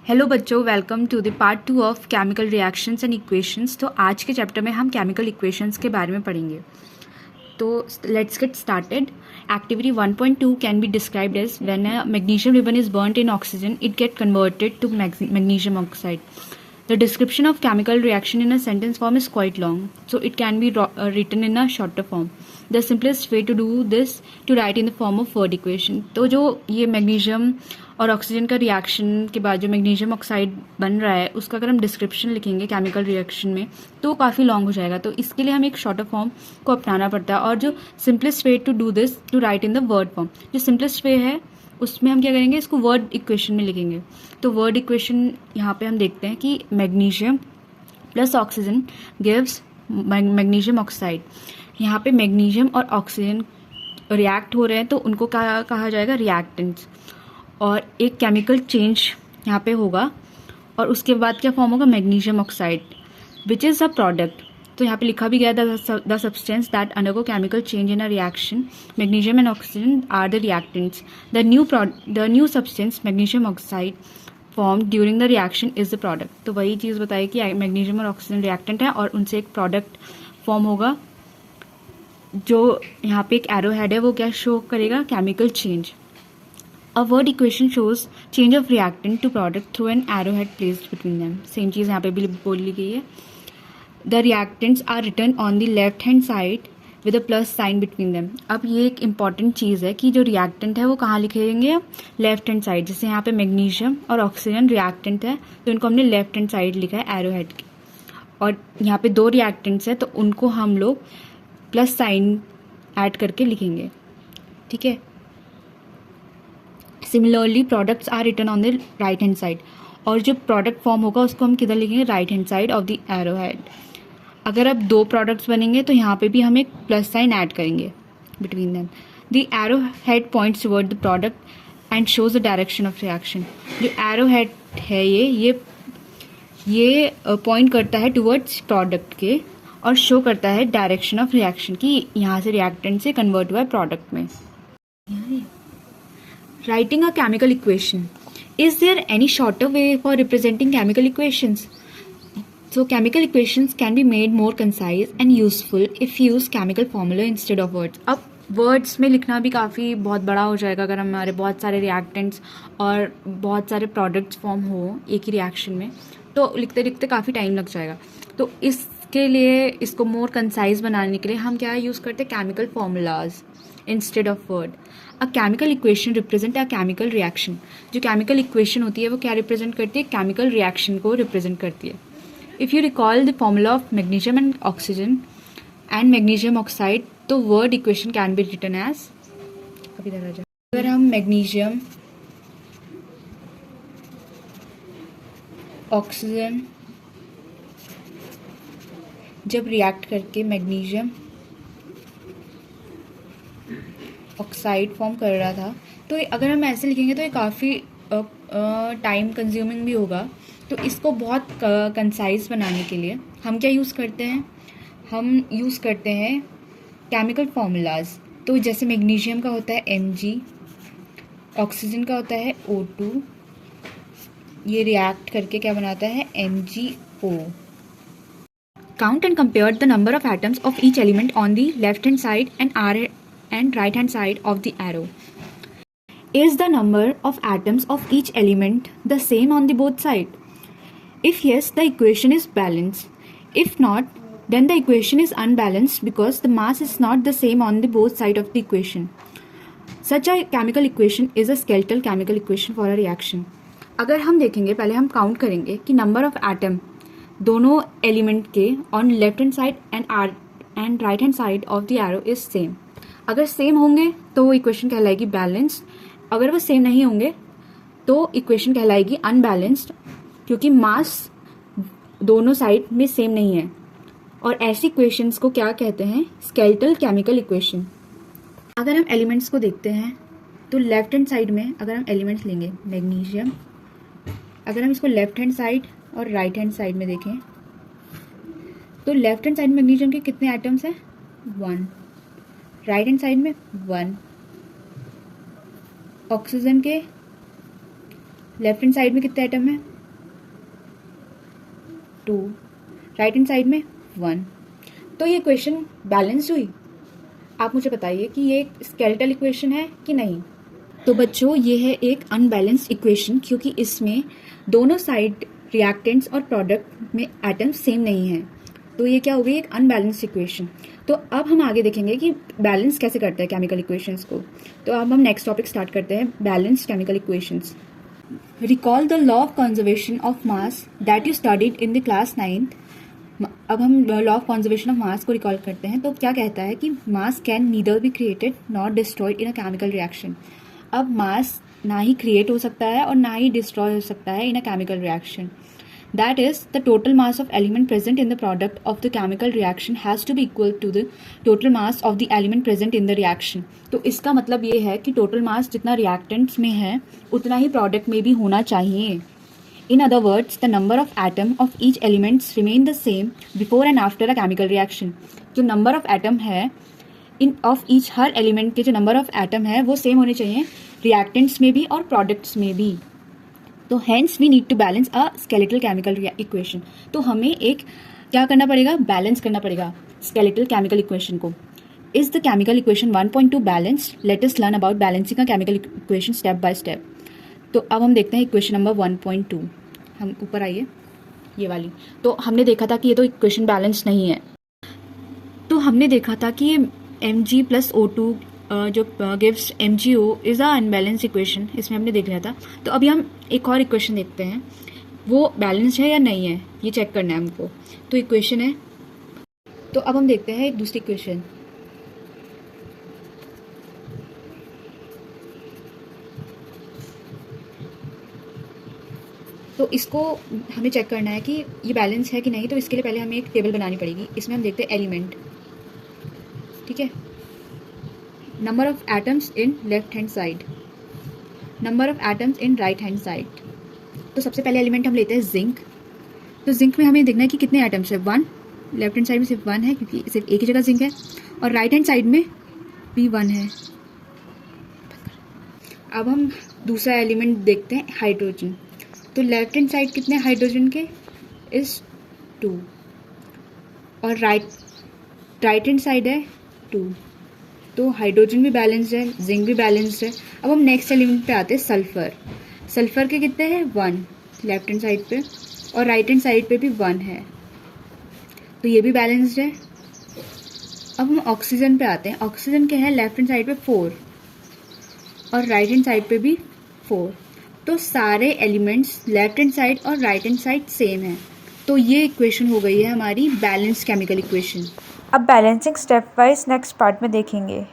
Hello बच्चों, welcome to the part 2 of chemical reactions and equations. तो आज के चैप्टर में हम केमिकल इक्वेशंस के बारे में पढ़ेंगे। तो let's get started. Activity 1.2 can be described as when a magnesium ribbon is burned in oxygen it get converted to magnesium oxide. The description of chemical reaction in a sentence form is quite long, so it can be written in a shorter form. The simplest way to do this to write in the form of word equation. तो जो ये magnesium और oxygen का reaction के बाद जो magnesium oxide बन रहा है उसका अगर हम डिस्क्रिप्शन लिखेंगे केमिकल रिएक्शन में तो काफ़ी लॉन्ग हो जाएगा. तो इसके लिए हमें एक शॉर्टर फॉर्म को अपनाना पड़ता है. और जो simplest way to do this to write in the word form, जो सिंपलेस्ट वे है उसमें हम क्या करेंगे, इसको वर्ड इक्वेशन में लिखेंगे. तो वर्ड इक्वेशन यहाँ पे हम देखते हैं कि magnesium plus oxygen gives magnesium oxide. यहाँ पे मैग्नीशियम और ऑक्सीजन रिएक्ट हो रहे हैं तो उनको कहा जाएगा रिएक्टेंट्स. और एक केमिकल चेंज यहाँ पे होगा और उसके बाद क्या फॉर्म होगा, magnesium oxide which is a product. तो यहाँ पे लिखा भी गया the substance that undergo chemical change in a reaction magnesium and oxygen are the reactants. The new substance magnesium oxide form during the reaction is the product. तो वही चीज़ बताई कि मैग्नीशियम और ऑक्सीजन रिएक्टेंट है और उनसे एक प्रोडक्ट फॉर्म होगा. जो यहाँ पे एक एरो हेड है वो क्या शो करेगा, chemical change. A word equation shows change of reactant to product through an arrowhead placed between them. Same चीज़ यहाँ पे भी बोली गई है. The reactants are written on the left hand side with a plus sign between them. अब ये एक इम्पॉर्टेंट चीज़ है कि जो रिएक्टेंट है वो कहाँ लिखेंगे, लेफ्ट हैंड साइड. जैसे यहाँ पे मैग्नीशियम और ऑक्सीजन रिएक्टेंट है तो इनको हमने लेफ्ट हैंड साइड लिखा है एरो हेड की. और यहाँ पे दो रिएक्टेंट्स है तो उनको हम लोग प्लस साइन ऐड करके लिखेंगे. ठीक है. Similarly products are written on the right hand side. और जो प्रोडक्ट फॉर्म होगा उसको हम किधर लिखेंगे, right hand side of the arrow head. अगर अब दो प्रोडक्ट्स बनेंगे तो यहाँ पे भी हम एक प्लस साइन ऐड करेंगे between them. The arrow head points toward the product and shows the direction of reaction. जो एरो हेड है ये पॉइंट करता है टुवर्ड्स प्रोडक्ट के और शो करता है डायरेक्शन ऑफ रिएक्शन कि यहाँ से रिएक्टेंट से कन्वर्ट हुआ है प्रोडक्ट में. Writing a chemical equation. Is there any shorter way for representing chemical equations? So chemical equations can be made more concise and useful if you use chemical formula instead of words. अब words में लिखना भी काफ़ी बहुत बड़ा हो जाएगा अगर हमारे बहुत सारे रिएक्टेंट्स और बहुत सारे प्रोडक्ट्स फॉर्म हो एक ही रिएक्शन में, तो लिखते लिखते काफ़ी टाइम लग जाएगा. तो इसके लिए इसको मोर कंसाइज बनाने के लिए हम क्या यूज़ करते हैं, chemical formulas instead of word. A chemical equation represent a chemical reaction. जो केमिकल इक्वेशन होती है वो क्या रिप्रेजेंट करती है, केमिकल रिएक्शन को रिप्रेजेंट करती है. If you recall the formula of magnesium and oxygen and magnesium oxide तो word equation can be written as, अगर हम मैग्नीशियम ऑक्सीजन जब रिएक्ट करके मैग्नीशियम ऑक्साइड फॉर्म कर रहा था तो अगर हम ऐसे लिखेंगे तो ये काफ़ी टाइम कंज्यूमिंग भी होगा. तो इसको बहुत कंसाइज बनाने के लिए हम क्या यूज़ करते हैं, हम यूज़ करते हैं केमिकल फार्मूलाज. तो जैसे मैग्नीशियम का होता है Mg, ऑक्सीजन का होता है O2, ये रिएक्ट करके क्या बनाता है, MgO. Count and compare the number of atoms of each element on the left hand side and right hand side of the arrow. Is the number of atoms of each element the same on the both sides? If yes, the equation is balanced. If not, then the equation is unbalanced because the mass is not the same on the both sides of the equation. Such a chemical equation is a skeletal chemical equation for a reaction. अगर हम देखेंगे, पहले हम count करेंगे कि number of atom दोनों element के on left hand side and right hand side of the arrow is same. अगर सेम होंगे तो वो इक्वेशन कहलाएगी बैलेंस्ड. अगर वो सेम नहीं होंगे तो इक्वेशन कहलाएगी अनबैलेंस्ड क्योंकि मास दोनों साइड में सेम नहीं है. और ऐसी इक्वेशंस को क्या कहते हैं, स्केलेटल केमिकल इक्वेशन. अगर हम एलिमेंट्स को देखते हैं तो लेफ्ट हैंड साइड में अगर हम एलिमेंट्स लेंगे मैग्नीशियम, अगर हम इसको लेफ्ट हैंड साइड और राइट हैंड साइड में देखें तो लेफ्ट हैंड साइड में मैग्नीशियम के कितने एटम्स हैं, 1. राइट हैंड साइड में 1. ऑक्सीजन के लेफ्ट हैंड साइड में कितने एटम है, 2, राइट हैंड साइड में 1। तो ये इक्वेशन बैलेंस हुई। आप मुझे बताइए कि ये स्केलेटल इक्वेशन है कि नहीं। तो बच्चों ये है एक अनबैलेंस्ड इक्वेशन, क्योंकि इसमें दोनों साइड रिएक्टेंट्स और प्रोडक्ट में एटम्स सेम नहीं है। तो ये क्या हो गई, एक अनबैलेंस्ड इक्वेशन। तो अब हम आगे देखेंगे कि बैलेंस कैसे करते हैं केमिकल इक्वेशंस को। तो अब हम नेक्स्ट टॉपिक स्टार्ट करते हैं, balanced chemical equations. Recall the law of conservation of mass that you studied in the class 9। अब हम law of conservation of mass को रिकॉल करते हैं। तो क्या कहता है कि मास can neither be created not destroyed in a chemical reaction. अब मास ना ही क्रिएट हो सकता है और ना ही डिस्ट्रॉय हो सकता है in a chemical reaction. That is, the total mass of element present in the product of the chemical reaction has to be equal to the total mass of the element present in the reaction. तो इसका मतलब ये है कि total mass जितना reactants में है उतना ही प्रोडक्ट में भी होना चाहिए। In other words, the number of atom of each elements remain the same before and after a chemical reaction. जो नंबर ऑफ एटम है इन ऑफ ईच, हर एलिमेंट के जो नंबर ऑफ एटम है वो सेम होने चाहिए रिएक्टेंट्स में भी और प्रोडक्ट्स में भी। तो hence we need to balance a skeletal chemical equation. तो हमें एक क्या करना पड़ेगा, बैलेंस करना पड़ेगा स्केलेटल केमिकल इक्वेशन को। Is the chemical equation 1.2 balanced? Let us learn about balancing a chemical equation step by step. तो अब हम देखते हैं इक्वेशन नंबर 1.2। हम ऊपर आइए, ये वाली। तो हमने देखा था कि ये तो इक्वेशन बैलेंस नहीं है। तो हमने देखा था कि ये Mg + O2 जो gives MgO is a unbalance equation, इसमें हमने देख लिया था। तो अभी हम एक और इक्वेशन देखते हैं, वो बैलेंस है या नहीं है, ये चेक करना है हमको। तो इक्वेशन है, तो अब हम देखते हैं एक दूसरी इक्वेशन। तो इसको हमें चेक करना है कि ये बैलेंस है कि नहीं। तो इसके लिए पहले हमें एक टेबल बनानी पड़ेगी। इसमें हम देखते हैं एलिमेंट, ठीक है, number of atoms in left hand side, number of atoms in right hand side. तो सबसे पहले एलिमेंट हम लेते हैं जिंक। तो जिंक में हमें देखना है कि कितने एटम्स है, 1। लेफ्ट हैंड साइड में सिर्फ 1 है क्योंकि सिर्फ एक ही जगह जिंक है, और राइट हैंड साइड में भी 1 है। अब हम दूसरा एलिमेंट देखते हैं, हाइड्रोजन। तो लेफ्ट हैंड साइड कितने हाइड्रोजन के, इज 2, और राइट हैंड साइड है 2। तो हाइड्रोजन भी बैलेंस्ड है, जिंक भी बैलेंस्ड है। अब हम नेक्स्ट एलिमेंट पे आते हैं, सल्फर। सल्फर के कितने हैं, 1 लेफ्ट हैंड साइड पे, और राइट हैंड साइड पे भी 1 है, तो ये भी बैलेंस्ड है। अब हम ऑक्सीजन पे आते हैं। ऑक्सीजन के हैं लेफ्ट हैंड साइड पे 4 और राइट हैंड साइड पे भी 4। तो सारे एलिमेंट्स लेफ्ट हैंड साइड और राइट हैंड साइड सेम है। तो ये इक्वेशन हो गई है हमारी बैलेंस केमिकल इक्वेशन। अब balancing step wise next part में देखेंगे।